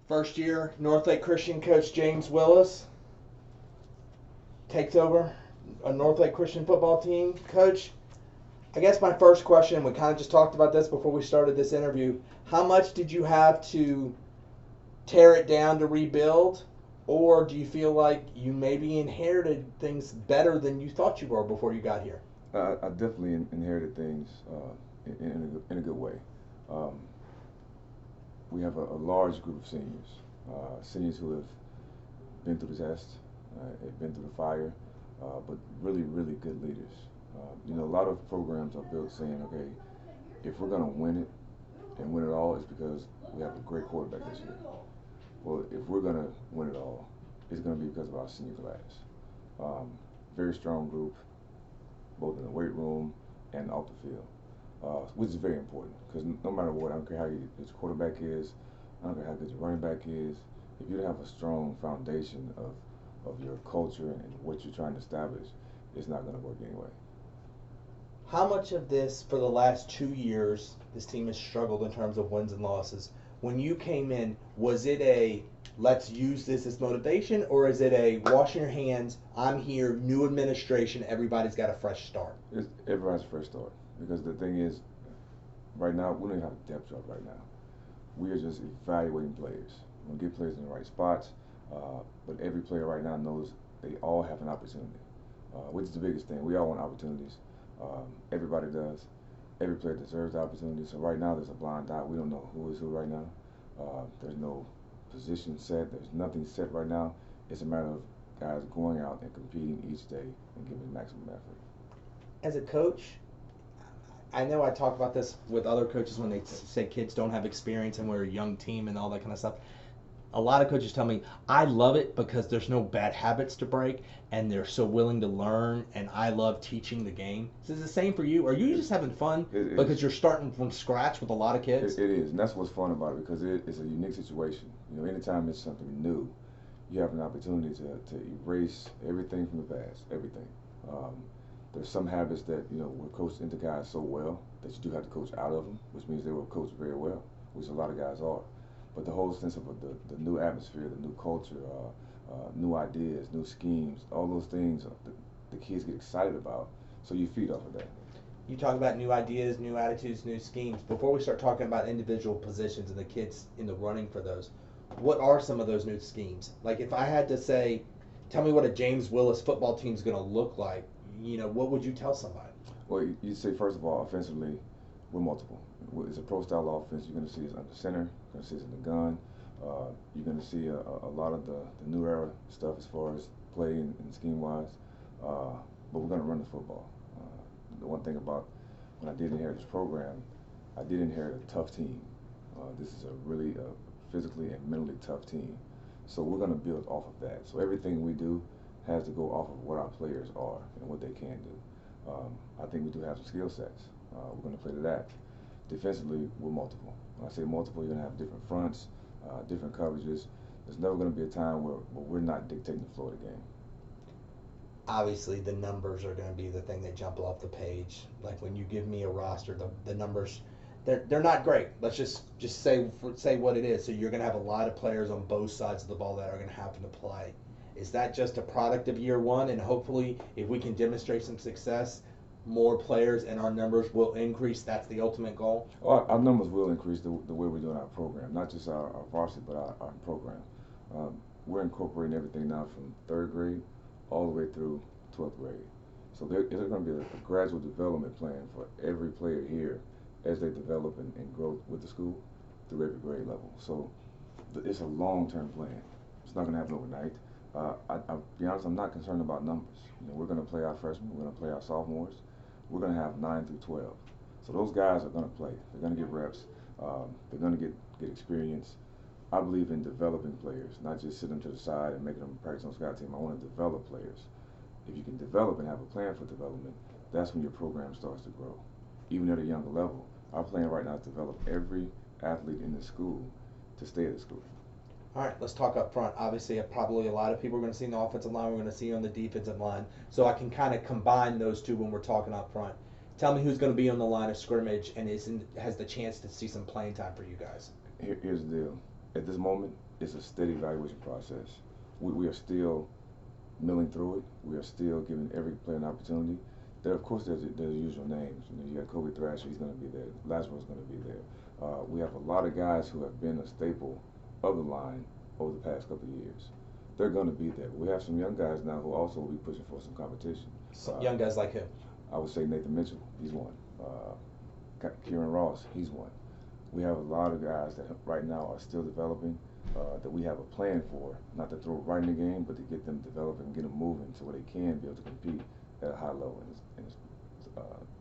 First year, Northlake Christian coach James Willis takes over a Northlake Christian football team. Coach, I guess my first question, we kind of just talked about this before we started this interview. How much did you have to tear it down to rebuild? Or do you feel like you maybe inherited things better than you thought you were before you got here? I definitely inherited things in a good way. Um, we have a large group of seniors who have been through the test, have been through the fire, but really, really good leaders. A lot of programs are built saying, okay, if we're going to win it and win it all, it's because we have a great quarterback this year. Well, if we're going to win it all, it's going to be because of our senior class. Very strong group, both in the weight room and off the field, which is very important because no matter what, I don't care how good your quarterback is, I don't care how good your running back is, if you don't have a strong foundation of your culture and what you're trying to establish, it's not going to work anyway. How much of this, for the last 2 years, this team has struggled in terms of wins and losses? When you came in, was it a let's use this as motivation, or is it a washing your hands, I'm here, new administration, everybody's got a fresh start? Everybody's a fresh start because the thing is, right now, we don't even have a depth chart right now. We are just evaluating players. We're going to get players in the right spots, but every player right now knows they all have an opportunity, which is the biggest thing. We all want opportunities. Everybody does. Every player deserves the opportunity. So right now there's a blind dot. We don't know who is who right now. There's no position set. There's nothing set right now. It's a matter of guys going out and competing each day and giving maximum effort. As a coach, I know I talk about this with other coaches when they say kids don't have experience and we're a young team and all that kind of stuff. A lot of coaches tell me, I love it because there's no bad habits to break and they're so willing to learn, and I love teaching the game. So is it the same for you? Are you just having fun because you're starting from scratch with a lot of kids? It is, and that's what's fun about it because it's a unique situation. Anytime it's something new, you have an opportunity to erase everything from the past, everything. There's some habits that, were coached into guys so well that you do have to coach out of them, which means they were coached very well, which a lot of guys are. But the whole sense of the new atmosphere, the new culture, new ideas, new schemes, all those things the kids get excited about. So you feed off of that. You talk about new ideas, new attitudes, new schemes. Before we start talking about individual positions and the kids in the running for those, what are some of those new schemes? Like if I had to say, tell me what a James Willis football team is going to look like, what would you tell somebody? Well, you'd say, first of all, offensively, we're multiple. It's a pro-style offense. You're going to see us under center. You're going to see us in the gun. You're going to see a lot of the new era stuff as far as play and scheme-wise. But we're going to run the football. The one thing about when I did inherit this program, I did inherit a tough team. This is a really physically and mentally tough team. So we're going to build off of that. So everything we do has to go off of what our players are and what they can do. I think we do have some skill sets. We're going to play to that. Defensively, we're multiple. When I say multiple, you're going to have different fronts, different coverages. There's never going to be a time where we're not dictating the flow of the game. Obviously, the numbers are going to be the thing that jump off the page. Like when you give me a roster, the numbers, they're not great. Let's just say what it is. So you're going to have a lot of players on both sides of the ball that are going to happen to play. Is that just a product of year one? And hopefully, if we can demonstrate some success, more players and our numbers will increase. That's the ultimate goal. Our numbers will increase the way we're doing our program, not just our varsity, but our program. We're incorporating everything now from 3rd grade all the way through 12th grade. So there's going to be a gradual development plan for every player here as they develop and grow with the school through every grade level. So it's a long-term plan. It's not going to happen overnight. I'll be honest, I'm not concerned about numbers. We're going to play our freshmen, we're going to play our sophomores. We're going to have 9 through 12. So those guys are going to play. They're going to get reps. They're going to get experience. I believe in developing players, not just sitting them to the side and making them practice on scout team. I want to develop players. If you can develop and have a plan for development, that's when your program starts to grow. Even at a younger level, our plan right now is to develop every athlete in the school to stay at the school. All right, let's talk up front. Obviously, probably a lot of people are going to see on the offensive line. We're going to see on the defensive line. So I can kind of combine those two when we're talking up front. Tell me who's going to be on the line of scrimmage and has the chance to see some playing time for you guys. Here's the deal. At this moment, it's a steady evaluation process. We are still milling through it. We are still giving every player an opportunity. There, of course, there's usual names. You know, you got Kobe Thrasher, he's going to be there. Lazarus is going to be there. We have a lot of guys who have been a staple of the line over the past couple of years. They're going to be there. We have some young guys now who also will be pushing for some competition. Some young guys like who? I would say Nathan Mitchell, he's one. Kieran Ross, he's one. We have a lot of guys that right now are still developing, that we have a plan for, not to throw it right in the game, but to get them developing and get them moving so they can be able to compete at a high level in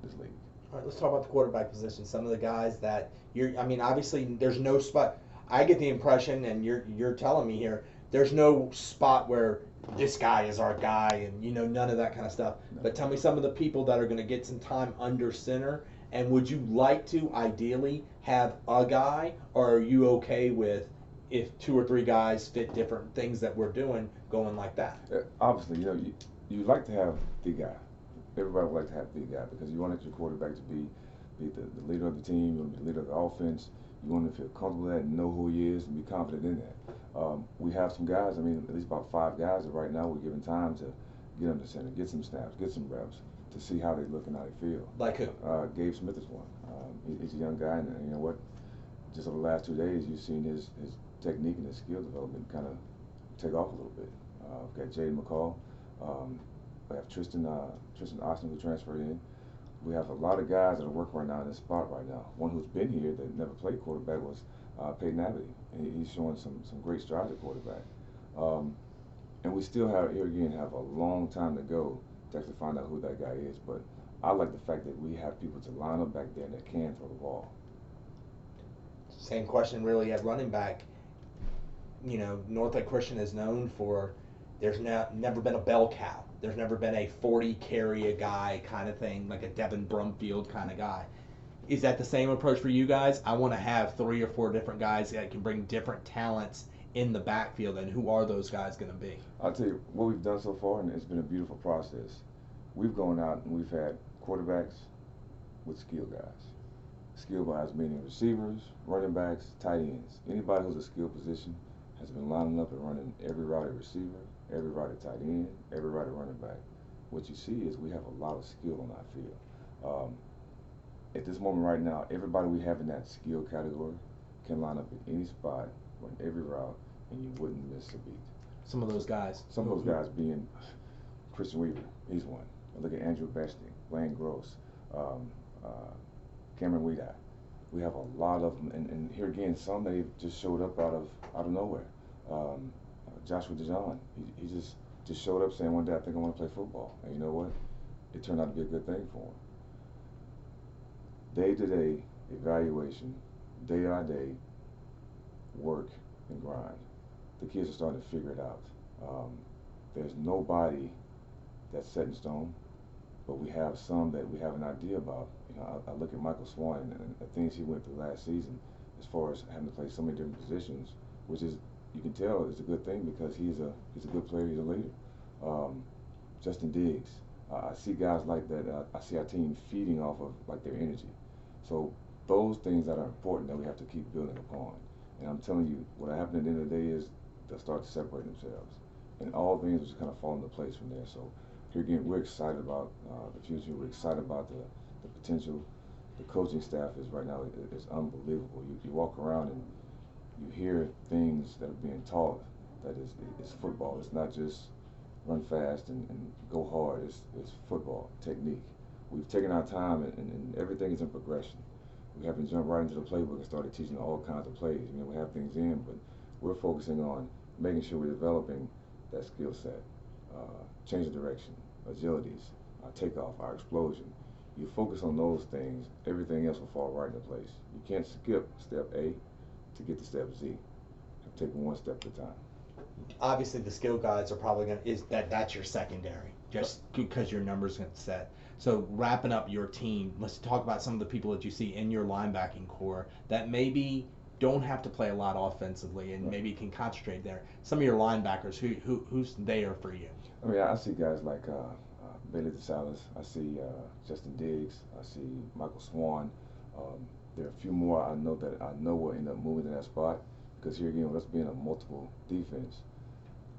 this league. All right, let's talk about the quarterback position. Some of the guys that I mean, obviously there's no spot. I get the impression, and you're telling me here, there's no spot where this guy is our guy, and none of that kind of stuff. No. But tell me some of the people that are going to get some time under center. And would you like to ideally have a guy, or are you okay with if 2 or 3 guys fit different things that we're doing going like that? Obviously, you like to have the guy. Everybody would like to have the guy because you want your quarterback to be the leader of the team. You want to be the leader of the offense. You want him to feel comfortable at and know who he is and be confident in that. We have some guys. I mean, at least about 5 guys that right now we're giving time to get under center, get some snaps, get some reps, to see how they look and how they feel. Like who? Gabe Smith is one. He's a young guy, and you know what? Just over the last 2 days, you've seen his technique and his skill development kind of take off a little bit. We've got Jaden McCall. We have Tristan Austin who transferred in. We have a lot of guys that are working right now in this spot right now. One who's been here that never played quarterback was Peyton Abbey. He's showing some great strides at quarterback. And we still have a long time to go to actually find out who that guy is. But I like the fact that we have people to line up back there that can throw the ball. Same question really at running back. Northlake Christian is known for there's never been a bell cow. There's never been a 40 carry a guy kind of thing, like a Devin Brumfield kind of guy. Is that the same approach for you guys? I want to have 3 or 4 different guys that can bring different talents in the backfield, and who are those guys going to be? I'll tell you what we've done so far, and it's been a beautiful process. We've gone out and we've had quarterbacks with skill guys. Skill guys meaning receivers, running backs, tight ends. Anybody who's a skill position has been lining up and running every route at receiver, every route at tight end, every route at running back. What you see is we have a lot of skill on our field. At this moment right now, everybody we have in that skill category can line up in any spot, run every route, and you wouldn't miss a beat. Some of those guys. Some of those guys being Christian Weaver, he's one. Look at Andrew Bechting, Lane Gross, Cameron Weedeye. We have a lot of them, and here again, some that just showed up out of nowhere. Joshua DeJohn, he just showed up saying one day, I think I want to play football, and you know what? It turned out to be a good thing for him. Day-to-day evaluation, day-by-day work and grind. The kids are starting to figure it out. There's nobody that's set in stone, but we have some that we have an idea about. I look at Michael Swan and the things he went through last season as far as having to play so many different positions, which is, you can tell, is a good thing because he's a good player, he's a leader. Justin Diggs, I see guys like that. I see our team feeding off of like their energy. So those things that are important that we have to keep building upon. And I'm telling you, what happened at the end of the day is they'll start to separate themselves, and all things will just kind of fall into place from there. So here again, we're excited about the future. We're excited about the potential. The coaching staff is right now is unbelievable. You walk around and you hear things that are being taught that is football. It's not just run fast and go hard. It's football technique. We've taken our time and everything is in progression. We haven't jumped right into the playbook and started teaching all kinds of plays. We have things in, but we're focusing on making sure we're developing that skill set, change of direction, agilities, our takeoff, our explosion. You focus on those things, everything else will fall right into place. You can't skip step A to get to step Z. You have to take one step at a time. Obviously, the skill guys are probably that's your secondary, just because your numbers get set. So wrapping up your team, let's talk about some of the people that you see in your linebacking core that maybe don't have to play a lot offensively and maybe can concentrate there. Some of your linebackers, who's there for you? I mean, I see guys like Bailey DeSalis. I see Justin Diggs. I see Michael Swan. There are a few more I know will end up moving to that spot. Because here again, with us being a multiple defense,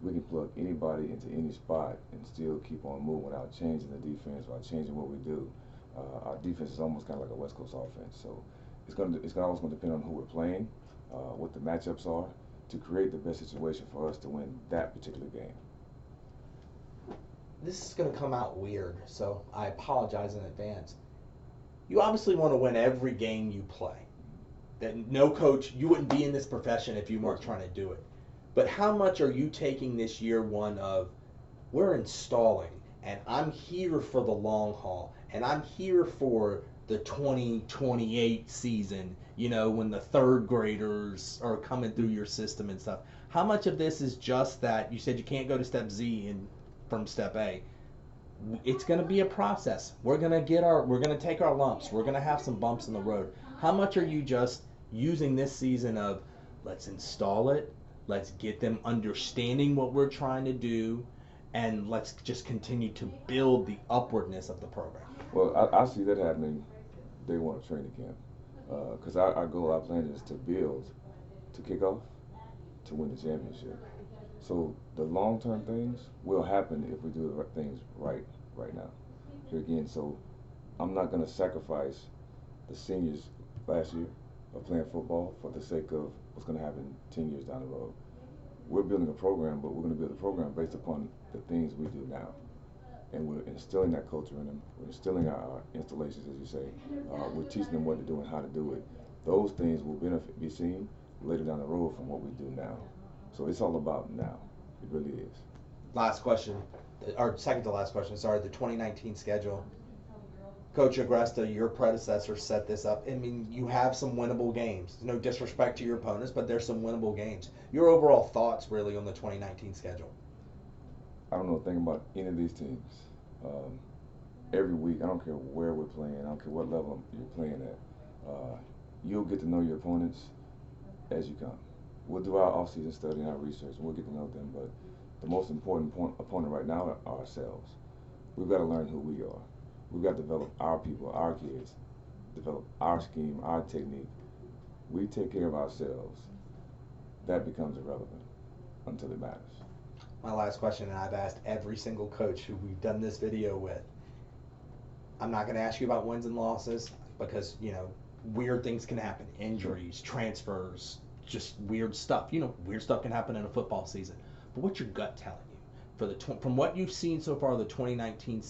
we can plug anybody into any spot and still keep on moving without changing the defense, without changing what we do. Our defense is almost kind of like a West Coast offense. So it's always going to depend on who we're playing, what the matchups are, to create the best situation for us to win that particular game. This is going to come out weird, so I apologize in advance. You obviously want to win every game you play. That no coach, you wouldn't be in this profession if you weren't trying to do it. But how much are you taking this year one of, we're installing, and I'm here for the long haul, and I'm here for the 2028 season, when the third graders are coming through your system and stuff. How much of this is just that you said you can't go to step Z from step A? It's going to be a process. We're going to take our lumps. We're going to have some bumps in the road. How much are you just using this season of, let's install it, let's get them understanding what we're trying to do, and let's just continue to build the upwardness of the program? Well, I see that happening day one of training camp. Because our goal, our plan is to build, to kick off, to win the championship. So the long-term things will happen if we do the right things right now. Here again, so I'm not going to sacrifice the seniors last year of playing football for the sake of what's going to happen 10 years down the road. We're building a program, but we're going to build a program based upon the things we do now. And we're instilling that culture in them. We're instilling our installations, as you say. We're teaching them what to do and how to do it. Those things will be seen later down the road from what we do now. So it's all about now. It really is. Last question, or second to last question, sorry, the 2019 schedule. Coach Agresta, your predecessor, set this up. I mean, you have some winnable games. No disrespect to your opponents, but there's some winnable games. Your overall thoughts, really, on the 2019 schedule? I don't know a thing about any of these teams. Every week, I don't care where we're playing, I don't care what level you're playing at, you'll get to know your opponents as you come. We'll do our off-season study and our research, and we'll get to know them, but the most important opponent right now are ourselves. We've got to learn who we are. We've got to develop our people, our kids, develop our scheme, our technique. We take care of ourselves. That becomes irrelevant until it matters. My last question, and I've asked every single coach who we've done this video with. I'm not going to ask you about wins and losses because, weird things can happen. Injuries, transfers, just weird stuff. Weird stuff can happen in a football season. But what's your gut telling you? From what you've seen so far, the 2019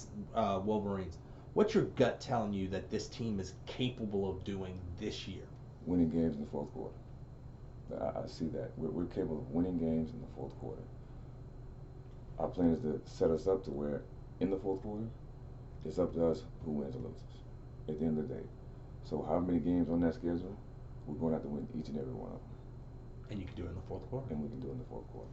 Wolverines, what's your gut telling you that this team is capable of doing this year? Winning games in the fourth quarter. I see that. We're capable of winning games in the fourth quarter. Our plan is to set us up to where, in the fourth quarter, it's up to us who wins or loses at the end of the day. So however many games on that schedule, we're going to have to win each and every one of them. And you can do it in the fourth quarter. And we can do it in the fourth quarter.